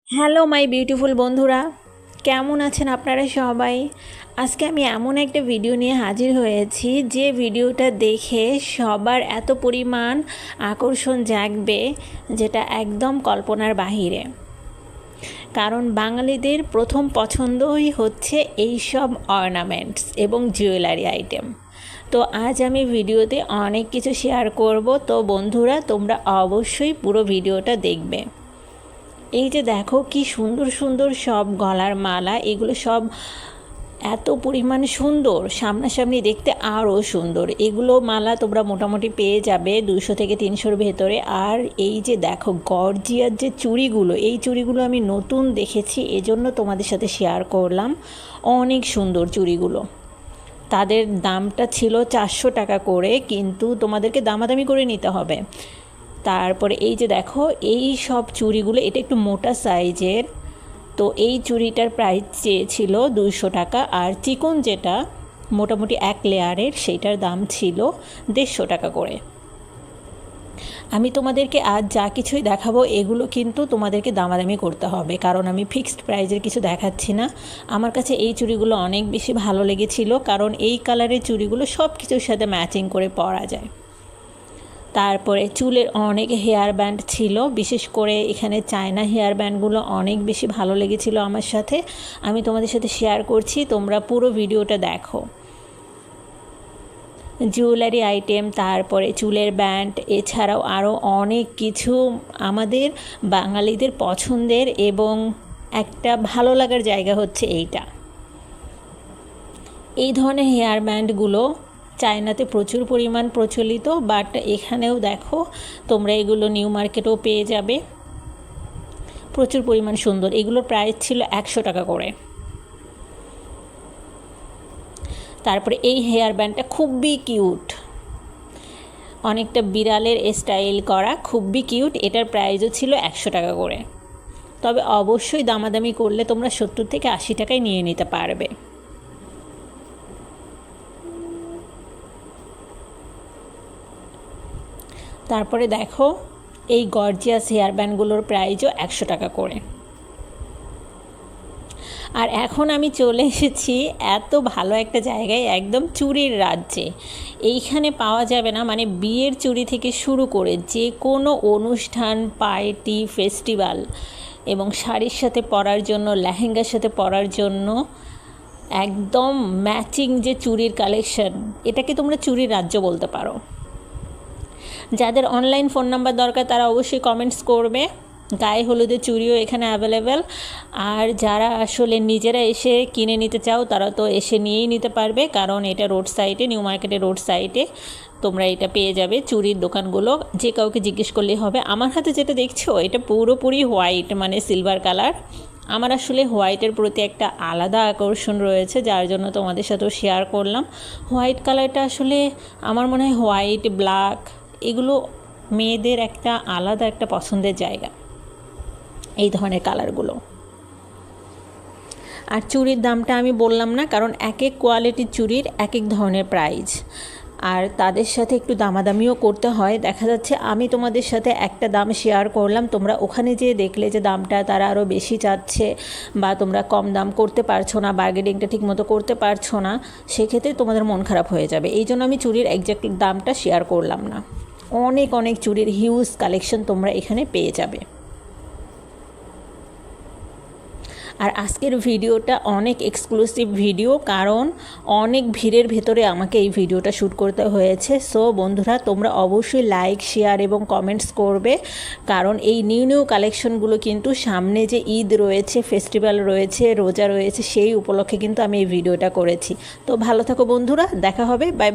Hello my beautiful বন্ধুরা, কেমন আছেন আপনারা সবাই? আজকে আমি এমন একটা ভিডিও নিয়ে হাজির হয়েছি যে ভিডিওটা দেখে সবার এত পরিমাণ আকর্ষণ জাগবে যেটা একদম কল্পনার বাহিরে। কারণ বাঙালিদের প্রথম পছন্দই হচ্ছে এই সব অর্নামেন্টস এবং জুয়েলারি আইটেম। তো আজ আমি ভিডিওতে অনেক কিছু শেয়ার করব, তো বন্ধুরা তোমরা অবশ্যই পুরো ভিডিওটা দেখবে। এই যে দেখো কি সুন্দর সুন্দর সব গলার মালা, এগুলো সব এত পরিমাণ সুন্দর, সামনাসামনি দেখতে আরও সুন্দর। এগুলো মালা তোমরা মোটামুটি পেয়ে যাবে 200 থেকে 300-র ভেতরে। আর এই যে দেখো গর্জিয়ার যে চুড়িগুলো, এই চুড়িগুলো আমি নতুন দেখেছি, এজন্য তোমাদের সাথে শেয়ার করলাম। অনেক সুন্দর চুড়িগুলো। তাদের দামটা ছিল 400 টাকা করে, কিন্তু তোমাদেরকে দামাদামি করে নিতে হবে। তারপরে এই যে দেখো এই সব চুড়িগুলো, এটা একটু মোটা সাইজের, তো এই চুড়িটার প্রাইস চেয়েছিল 200 টাকা। আর চিকন যেটা মোটামুটি 1 লেয়ারের, সেইটার দাম ছিল 150 টাকা করে। আমি তোমাদেরকে আজ যা কিছুই দেখাবো এগুলো কিন্তু তোমাদেরকে দামাদামি করতে হবে, কারণ আমি ফিক্সড প্রাইজের কিছু দেখাচ্ছি না। আমার কাছে এই চুড়িগুলো অনেক বেশি ভালো লেগেছিল, কারণ এই কালারের চুড়িগুলো সব কিছুর সাথে ম্যাচিং করে পরা যায়। তারপরে চুলের অনেক হেয়ার ব্যান্ড ছিল, বিশেষ করে এখানে চায়না হেয়ার ব্যান্ডগুলো অনেক বেশি ভালো লেগেছিল আমার সাথে। আমি তোমাদের সাথে শেয়ার করছি, তোমরা পুরো ভিডিওটা দেখো। জুয়েলারি আইটেম, তারপরে চুলের ব্যান্ড, এছাড়াও আরও অনেক কিছু আমাদের বাঙালিদের পছন্দের এবং একটা ভালো লাগার জায়গা হচ্ছে এইটা। এই ধরনের হেয়ার ব্যান্ডগুলো চায়নাতে প্রচুর পরিমাণ প্রচলিত, বাট এখানেও দেখো তোমরা এগুলো নিউ মার্কেটেও পেয়ে যাবে। প্রচুর পরিমাণ সুন্দর। এগুলোর প্রাইস ছিল 100 টাকা করে। তারপরে এই হেয়ার ব্যান্ডটা খুবই কিউট, অনেকটা বিড়ালের স্টাইল করা, খুবই কিউট। এটার প্রাইসও ছিল 100 টাকা করে। তবে অবশ্যই দামাদামি করলে তোমরা 70 থেকে 80 টাকায় নিয়ে নিতে পারবে। তারপরে দেখো এই গর্জিয়াস হেয়ার ব্যান্ডগুলোর প্রাইসও 100 টাকা করে। আর এখন আমি চলে এসেছি এত ভালো একটা জায়গায়, একদম চুড়ির রাজ্যে। এইখানে পাওয়া যাবে না, মানে বিয়ের চুড়ি থেকে শুরু করে যে কোনো অনুষ্ঠান, পার্টি, ফেস্টিভ্যাল এবং শাড়ির সাথে পরার জন্য, লেহেঙ্গার সাথে পরার জন্য একদম ম্যাচিং যে চুড়ির কালেকশন, এটাকে তোমরা চুড়ির রাজ্য বলতে পারো। যাদের অনলাইন ফোন নাম্বার দরকার তারা অবশ্যই কমেন্টস করবে। গায়ে হলুদের চুড়িও এখানে অ্যাভেলেবেল। আর যারা আসলে নিজেরা এসে কিনে নিতে চাও তারা তো এসে নিয়েই নিতে পারবে, কারণ এটা রোড সাইডে, নিউ মার্কেটের রোড সাইডে তোমরা এটা পেয়ে যাবে। চুড়ির দোকানগুলো যে কাউকে জিজ্ঞেস করলেই হবে। আমার হাতে যেটা দেখছো এটা পুরোপুরি হোয়াইট, মানে সিলভার কালার। আমার আসলে হোয়াইটের প্রতি একটা আলাদা আকর্ষণ রয়েছে, যার জন্য তোমাদের সাথেও শেয়ার করলাম। হোয়াইট কালারটা আসলে আমার মনে হয় হোয়াইট, ব্ল্যাক, এগুলো মেয়েদের একটা আলাদা একটা পছন্দের জায়গা, এই ধরনের কালারগুলো। আর চুড়ির দামটা আমি বললাম না, কারণ এক এক কোয়ালিটির চুড়ির এক এক ধরনের প্রাইস, আর তাদের সাথে একটু দামাদামিও করতে হয়। দেখা যাচ্ছে আমি তোমাদের সাথে একটা দাম শেয়ার করলাম, তোমরা ওখানে যেয়ে দেখলে যে দামটা তারা আরও বেশি চাচ্ছে, বা তোমরা কম দাম করতে পারছো না, বার্গেনিংটা ঠিক মতো করতে পারছো না, সেক্ষেত্রে তোমাদের মন খারাপ হয়ে যাবে। এই জন্য আমি চুড়ির একজ্যাক্ট দামটা শেয়ার করলাম না। অনেক অনেক চুড়ির হিউজ কালেকশন তোমরা এখানে পেয়ে যাবে। আর আজকের ভিডিওটা অনেক এক্সক্লুসিভ ভিডিও, কারণ অনেক ভিড়ের ভেতরে আমাকে এই ভিডিওটা শ্যুট করতে হয়েছে। সো বন্ধুরা তোমরা অবশ্যই লাইক, শেয়ার এবং কমেন্টস করবে, কারণ এই নিউ নিউ কালেকশনগুলো কিন্তু সামনে যে ঈদ রয়েছে, ফেস্টিভ্যাল রয়েছে, রোজা রয়েছে, সেই উপলক্ষে কিন্তু আমি এই ভিডিওটা করেছি। তো ভালো থাকো বন্ধুরা, দেখা হবে, বাই বাই।